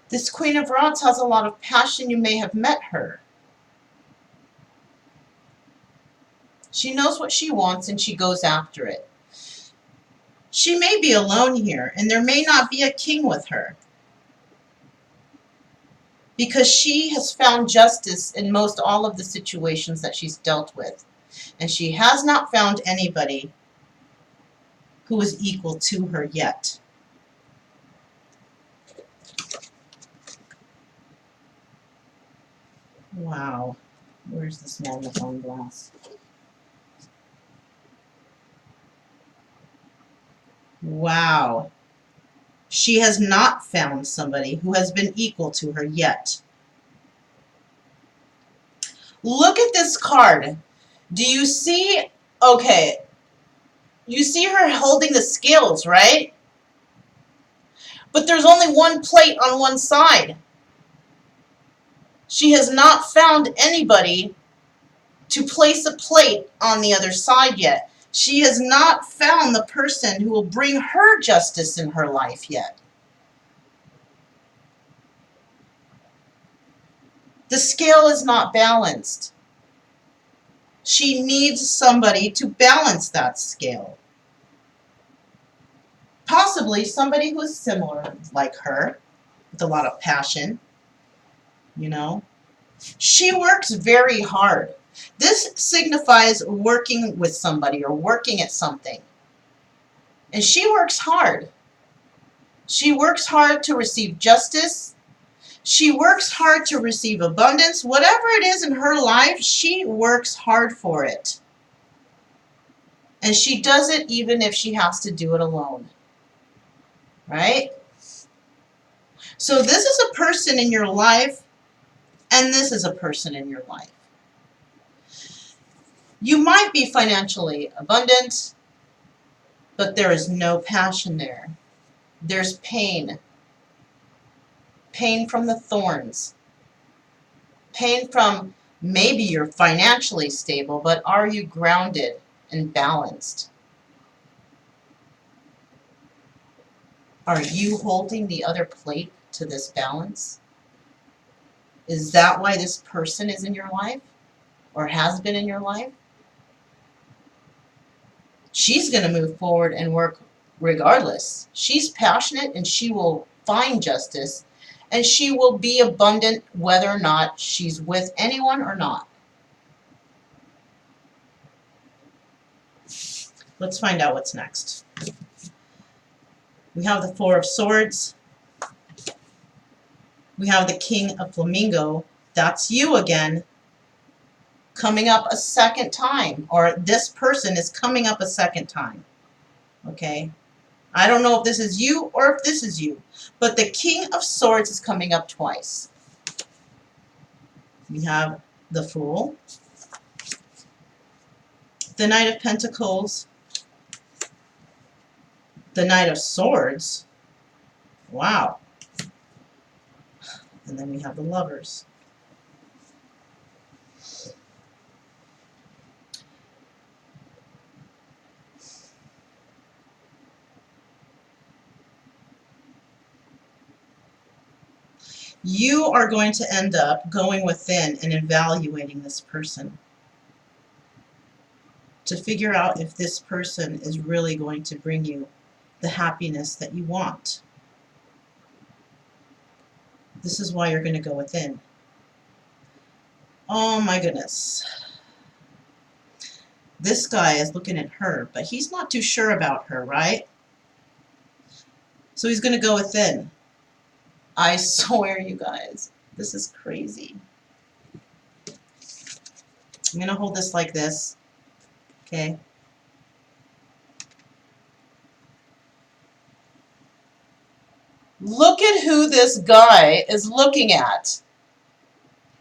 This Queen of Rods has a lot of passion. You may have met her. She knows what she wants and she goes after it. She may be alone here, and there may not be a king with her, because she has found justice in most all of the situations that she's dealt with. And she has not found anybody who is equal to her yet. Wow. Where's this magnifying glass? Wow. She has not found somebody who has been equal to her yet. Look at this card. Do you see? Okay. You see her holding the scales, right? But there's only one plate on one side. She has not found anybody to place a plate on the other side yet. She has not found the person who will bring her justice in her life yet. The scale is not balanced. She needs somebody to balance that scale. Possibly somebody who is similar, like her, with a lot of passion, you know. She works very hard. This signifies working with somebody or working at something. And she works hard. She works hard to receive justice. She works hard to receive abundance. Whatever it is in her life, she works hard for it. And she does it even if she has to do it alone. Right? So this is a person in your life, and this is a person in your life. You might be financially abundant, but there is no passion there. There's pain. Pain from the thorns. Pain from maybe you're financially stable, but are you grounded and balanced? Are you holding the other plate to this balance? Is that why this person is in your life or has been in your life? She's going to move forward and work regardless. She's passionate and she will find justice, and she will be abundant whether or not she's with anyone or not. Let's find out what's next. We have the Four of Swords. We have the King of Flamingo. That's you again, coming up a second time, or this person is coming up a second time. Okay? I don't know if this is you or if this is you, but the King of Swords is coming up twice. We have the Fool, the Knight of Pentacles, the Knight of Swords. Wow. And then we have the Lovers. You are going to end up going within and evaluating this person to figure out if this person is really going to bring you the happiness that you want. This is why you're going to go within. Oh my goodness. This guy is looking at her, but he's not too sure about her, right? So he's going to go within. I swear, you guys, this is crazy. I'm going to hold this like this, okay? Look at who this guy is looking at.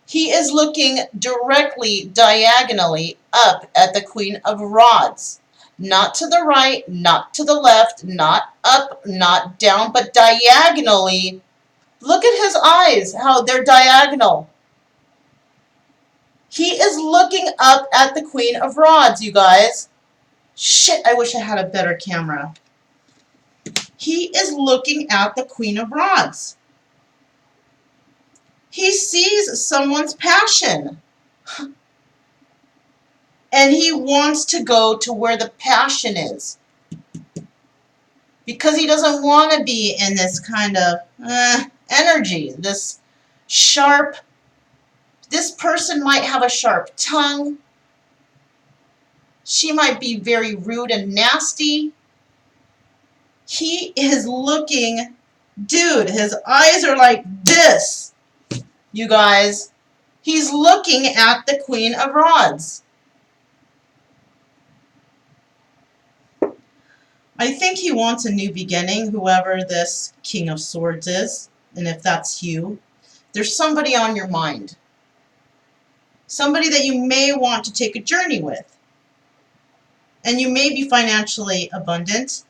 He is looking directly, diagonally up at the Queen of Rods. Not to the right, not to the left, not up, not down, but diagonally. Look at his eyes, how they're diagonal. He is looking up at the Queen of Rods, you guys. Shit, I wish I had a better camera. He is looking at the Queen of Rods. He sees someone's passion. And he wants to go to where the passion is. Because he doesn't want to be in this kind of energy, this sharp. This person might have a sharp tongue. She might be very rude and nasty. He is looking, dude, his eyes are like this, you guys. He's looking at the Queen of Rods. I think he wants a new beginning, whoever this King of Swords is. And if that's you, there's somebody on your mind. Somebody that you may want to take a journey with. And you may be financially abundant.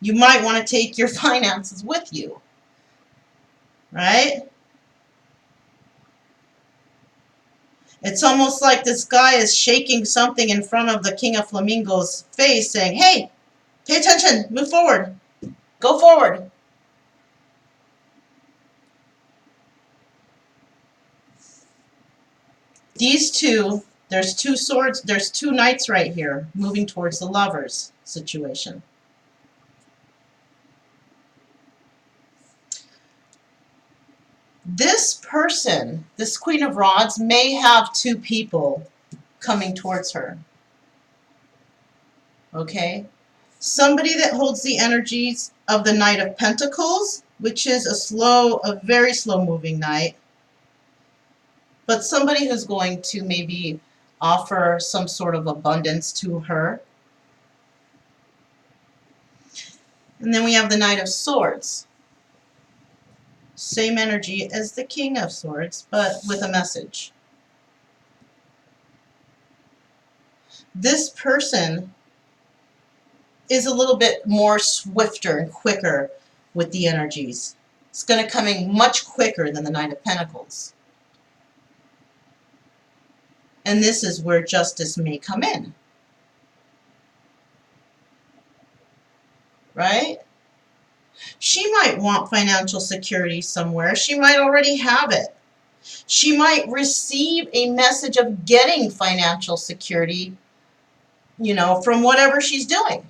You might want to take your finances with you. Right? It's almost like this guy is shaking something in front of the King of Flamingo's face saying, hey, pay attention, move forward, go forward. These two, there's two swords, there's two knights right here moving towards the lovers situation. This person, this Queen of Rods, may have two people coming towards her. Okay? Somebody that holds the energies of the Knight of Pentacles, which is a very slow moving knight. But somebody who's going to maybe offer some sort of abundance to her. And then we have the Knight of Swords. Same energy as the King of Swords, but with a message. This person is a little bit more swifter and quicker with the energies. It's going to come in much quicker than the Knight of Pentacles. And this is where justice may come in. Right? She might want financial security somewhere. She might already have it. She might receive a message of getting financial security, you know, from whatever she's doing.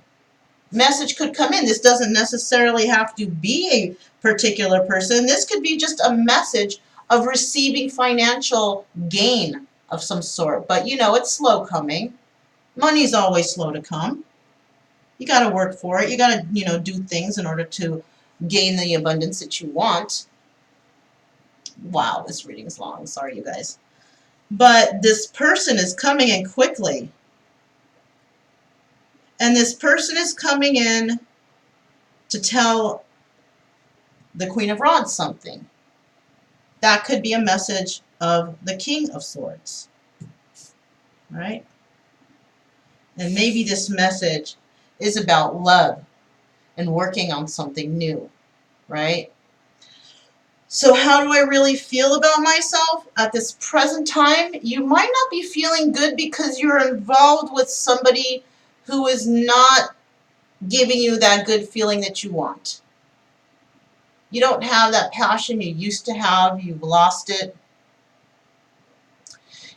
Message could come in. This doesn't necessarily have to be a particular person. This could be just a message of receiving financial gain of some sort. But, you know, it's slow coming. Money's always slow to come. You got to work for it. You got to, you know, do things in order to gain the abundance that you want. Wow, this reading is long. Sorry, you guys. But this person is coming in quickly. And this person is coming in to tell the Queen of Rods something. That could be a message of the King of Swords. Right? And maybe this message is about love and working on something new. Right? So how do I really feel about myself at this present time? You might not be feeling good because you're involved with somebody who is not giving you that good feeling that you want. You don't have that passion you used to have. You've lost it.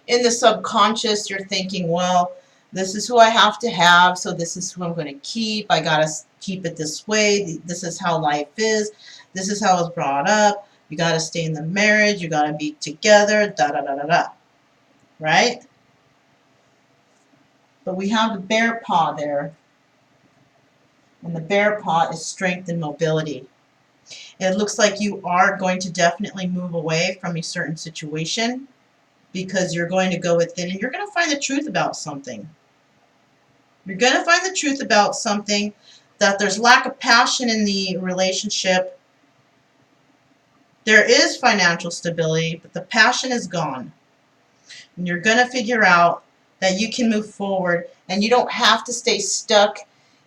In the subconscious, you're thinking, well, this is who I have to have, so this is who I'm going to keep. I got to keep it this way. This is how life is. This is how I was brought up. You got to stay in the marriage. You got to be together. Da da da da da. Right? But we have the bear paw there. And the bear paw is strength and mobility. It looks like you are going to definitely move away from a certain situation because you're going to go within and you're going to find the truth about something. You're going to find the truth about something, that there's lack of passion in the relationship. There is financial stability, but the passion is gone. And you're going to figure out that you can move forward and you don't have to stay stuck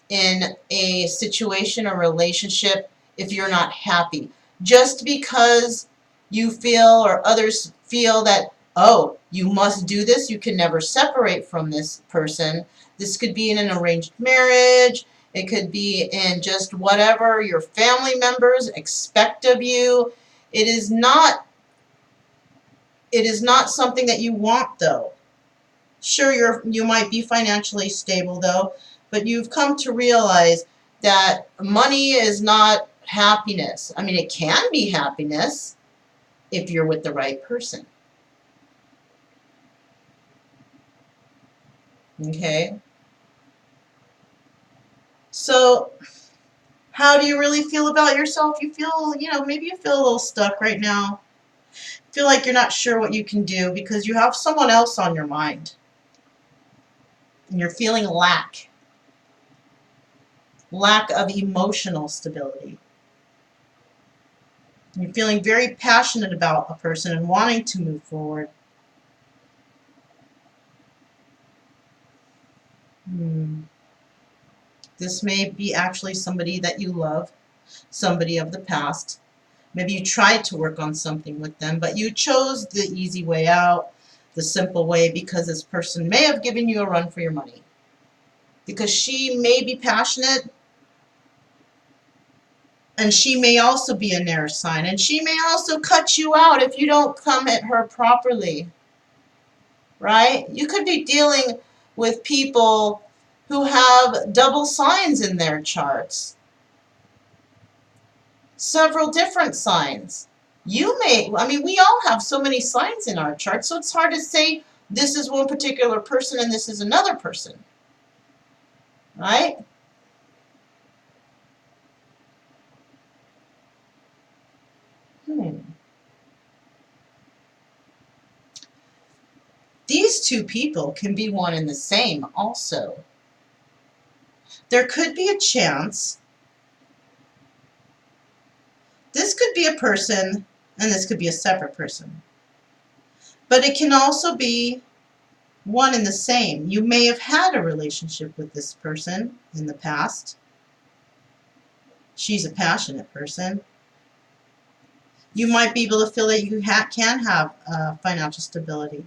in a situation or relationship if you're not happy. Just because you feel or others feel that, oh, you must do this, you can never separate from this person. This could be in an arranged marriage. It could be in just whatever your family members expect of you. It is not something that you want, though. Sure, you might be financially stable, though, but you've come to realize that money is not happiness. I mean, it can be happiness if you're with the right person. Okay? So, how do you really feel about yourself? You feel, maybe you feel a little stuck right now. Feel like you're not sure what you can do because you have someone else on your mind. And you're feeling lack of emotional stability. You're feeling very passionate about a person and wanting to move forward. This may be actually somebody that you love, somebody of the past. Maybe you tried to work on something with them, but you chose the easy way out, the simple way, because this person may have given you a run for your money. Because she may be passionate, and she may also be an air sign, and she may also cut you out if you don't come at her properly. Right? You could be dealing with people who have double signs in their charts. Several different signs. We all have so many signs in our chart, so it's hard to say this is one particular person and this is another person. Right? These two people can be one and the same also. There could be a chance. This could be a person and this could be a separate person. But it can also be one and the same. You may have had a relationship with this person in the past. She's a passionate person. You might be able to feel that you can have financial stability.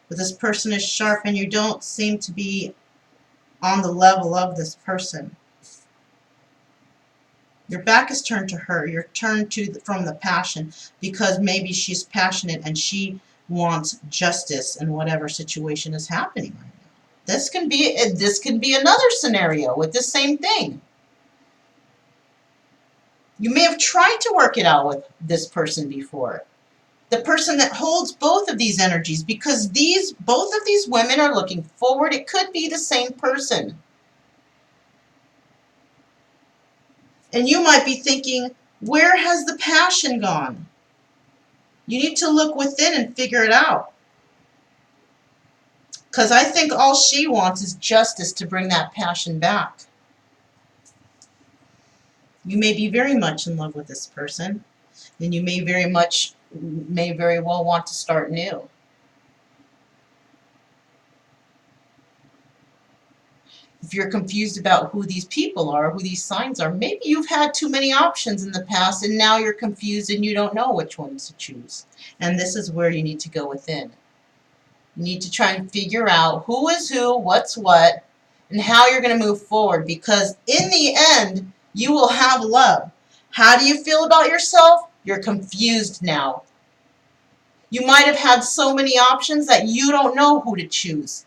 But this person is sharp and you don't seem to be on the level of this person. Your back is turned to her. You're turned from the passion because maybe she's passionate and she wants justice in whatever situation is happening right now. This can be another scenario with the same thing. You may have tried to work it out with this person before. The person that holds both of these energies, because both of these women are looking forward. It could be the same person. And you might be thinking, where has the passion gone? You need to look within and figure it out. Because I think all she wants is justice to bring that passion back. You may be very much in love with this person, and you may very well want to start new. If you're confused about who these people are, who these signs are, maybe you've had too many options in the past and now you're confused and you don't know which ones to choose. And this is where you need to go within. You need to try and figure out who is who, what's what, and how you're going to move forward, because in the end, you will have love. How do you feel about yourself? You're confused now. You might have had so many options that you don't know who to choose.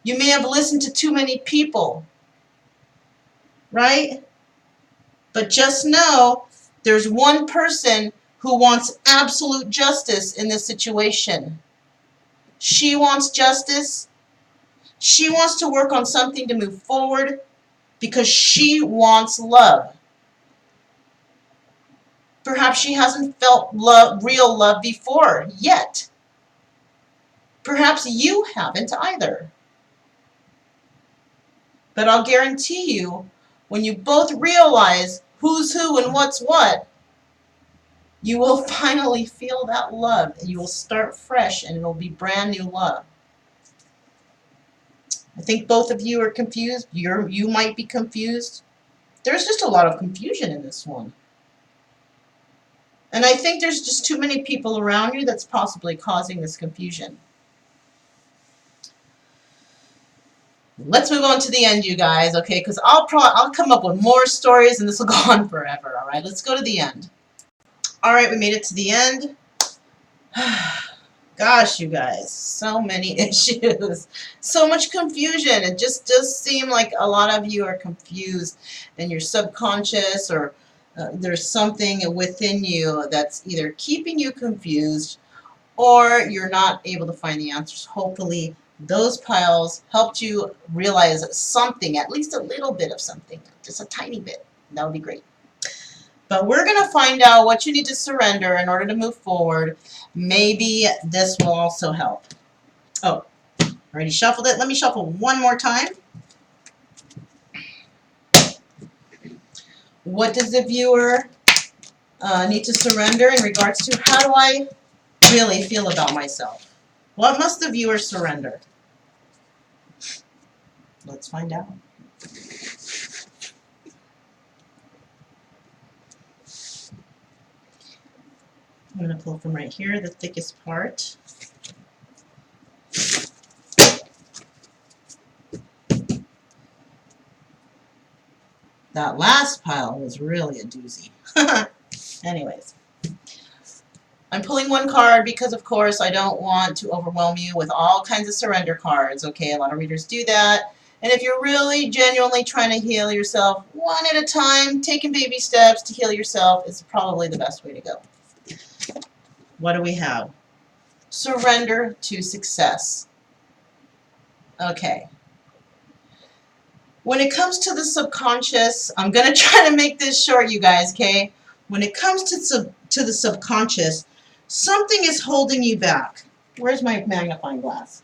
You may have listened to too many people, right? But just know there's one person who wants absolute justice in this situation. She wants justice. She wants to work on something to move forward because she wants love. Perhaps she hasn't felt love, real love before yet. Perhaps you haven't either. But I'll guarantee you, when you both realize who's who and what's what, you will finally feel that love, and you will start fresh, and it'll be brand new love. I think both of you are confused. You might be confused. There's just a lot of confusion in this one. And I think there's just too many people around you that's possibly causing this confusion. Let's move on to the end, you guys, okay? Because I'll come up with more stories, and this will go on forever, all right? Let's go to the end. All right, we made it to the end. Gosh, you guys, so many issues, so much confusion. It just does seem like a lot of you are confused in your subconscious, or there's something within you that's either keeping you confused or you're not able to find the answers. Hopefully, those piles helped you realize something, at least a little bit of something, just a tiny bit. That would be great. But we're going to find out what you need to surrender in order to move forward. Maybe this will also help. Oh, already shuffled it. Let me shuffle one more time. What does the viewer need to surrender in regards to how do I really feel about myself? What must the viewer surrender? Let's find out. I'm going to pull from right here, the thickest part. That last pile was really a doozy. Anyways, I'm pulling one card because, of course, I don't want to overwhelm you with all kinds of surrender cards. Okay, a lot of readers do that. And if you're really genuinely trying to heal yourself one at a time, taking baby steps to heal yourself is probably the best way to go. What do we have? Surrender to success. Okay. When it comes to the subconscious, I'm going to try to make this short, you guys, okay? When it comes to the subconscious, something is holding you back. Where's my magnifying glass?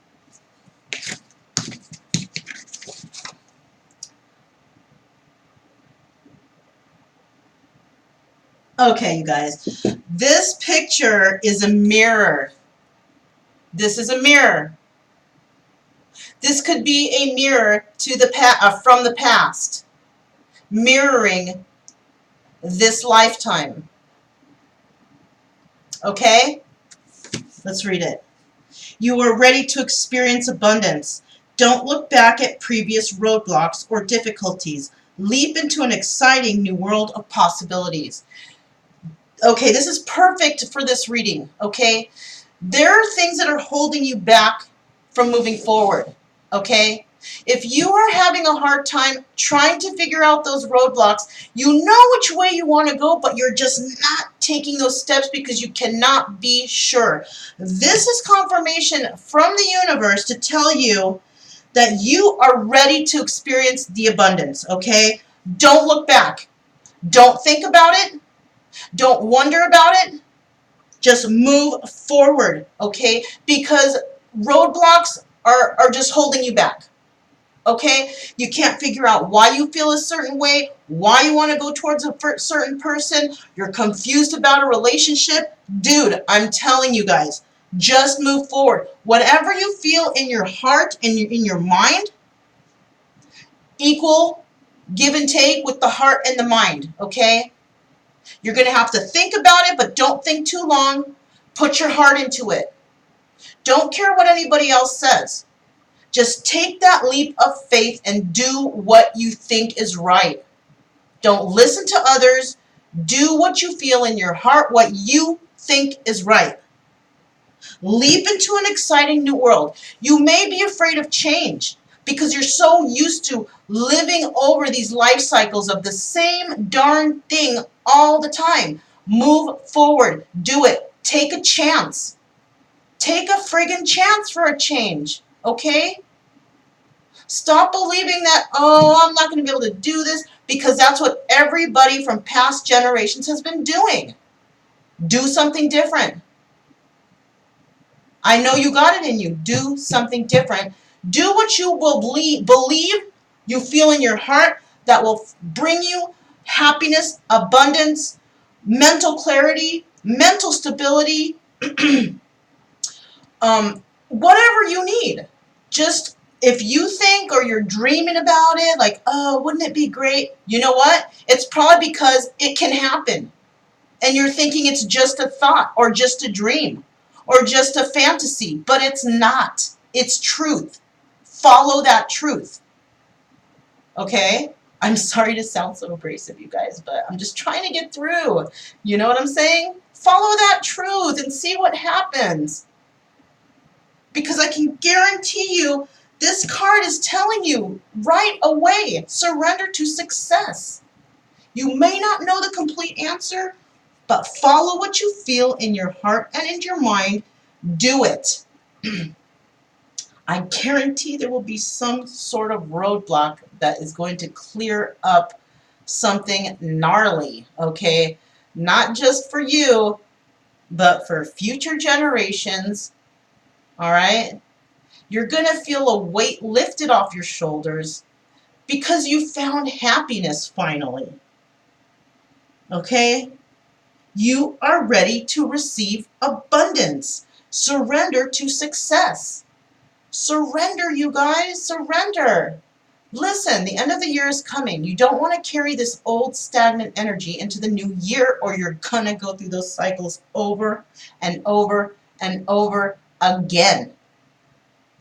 Okay, you guys. This picture is a mirror. This is a mirror. This could be a mirror to the from the past, mirroring this lifetime. Okay? Let's read it. You are ready to experience abundance. Don't look back at previous roadblocks or difficulties. Leap into an exciting new world of possibilities. Okay, this is perfect for this reading, okay? There are things that are holding you back from moving forward, okay? If you are having a hard time trying to figure out those roadblocks, you know which way you want to go, but you're just not taking those steps because you cannot be sure. This is confirmation from the universe to tell you that you are ready to experience the abundance, okay? Don't look back. Don't think about it. Don't wonder about it. Just move forward, okay? Because roadblocks are just holding you back, okay? You can't figure out why you feel a certain way, why you want to go towards a certain person. You're confused about a relationship. Dude, I'm telling you guys, just move forward. Whatever you feel in your heart and in your mind, equal give and take with the heart and the mind, okay? You're going to have to think about it, but don't think too long. Put your heart into it. Don't care what anybody else says. Just take that leap of faith and do what you think is right. Don't listen to others. Do what you feel in your heart, what you think is right. Leap into an exciting new world. You may be afraid of change because you're so used to living over these life cycles of the same darn thing all the time. Move forward. Do it. Take a chance. Take a friggin' chance for a change, okay? Stop believing that, oh, I'm not going to be able to do this, because that's what everybody from past generations has been doing. Do something different. I know you got it in you. Do something different. Do what you will believe you feel in your heart that will bring you happiness, abundance, mental clarity, mental stability, whatever you need. Just if you think or you're dreaming about it, like, oh, wouldn't it be great? You know what? It's probably because it can happen. And you're thinking it's just a thought or just a dream or just a fantasy, but it's not. It's truth. Follow that truth. Okay? I'm sorry to sound so abrasive, you guys, but I'm just trying to get through. You know what I'm saying? Follow that truth and see what happens. Because I can guarantee you this card is telling you right away, surrender to success. You may not know the complete answer, but follow what you feel in your heart and in your mind. Do it. I guarantee there will be some sort of roadblock that is going to clear up something gnarly, okay? Not just for you, but for future generations, all right? You're going to feel a weight lifted off your shoulders because you found happiness finally, okay? You are ready to receive abundance. Surrender to success. Surrender, you guys. Surrender. Listen, the end of the year is coming. You don't want to carry this old stagnant energy into the new year, or you're going to go through those cycles over and over and over again.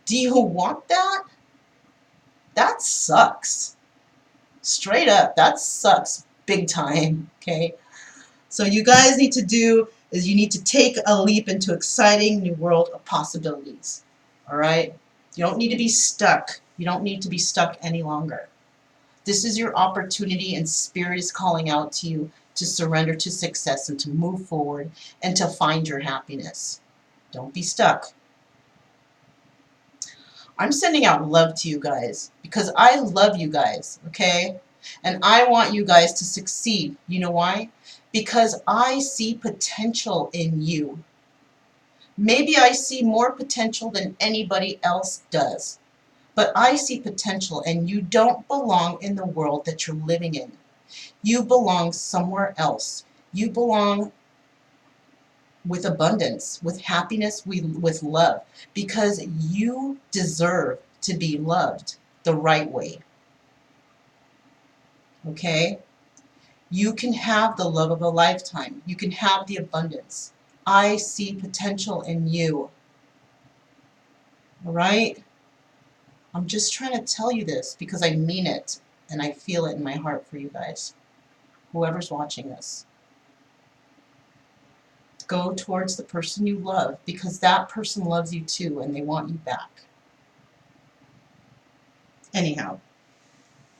Do you want that? That sucks. Straight up, that sucks big time, okay? So you guys need to do is you need to take a leap into exciting new world of possibilities. All right? You don't need to be stuck. You don't need to be stuck any longer. This is your opportunity, and Spirit is calling out to you to surrender to success and to move forward and to find your happiness. Don't be stuck. I'm sending out love to you guys because I love you guys, okay? And I want you guys to succeed. You know why? Because I see potential in you. Maybe I see more potential than anybody else does. But I see potential, and you don't belong in the world that you're living in. You belong somewhere else. You belong with abundance, with happiness, with love, because you deserve to be loved the right way. Okay? You can have the love of a lifetime. You can have the abundance. I see potential in you. All right? I'm just trying to tell you this because I mean it and I feel it in my heart for you guys. Whoever's watching this. Go towards the person you love because that person loves you too and they want you back. Anyhow,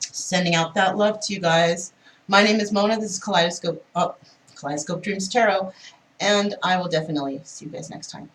sending out that love to you guys. My name is Mona. This is Kaleidoscope Dreams Tarot, and I will definitely see you guys next time.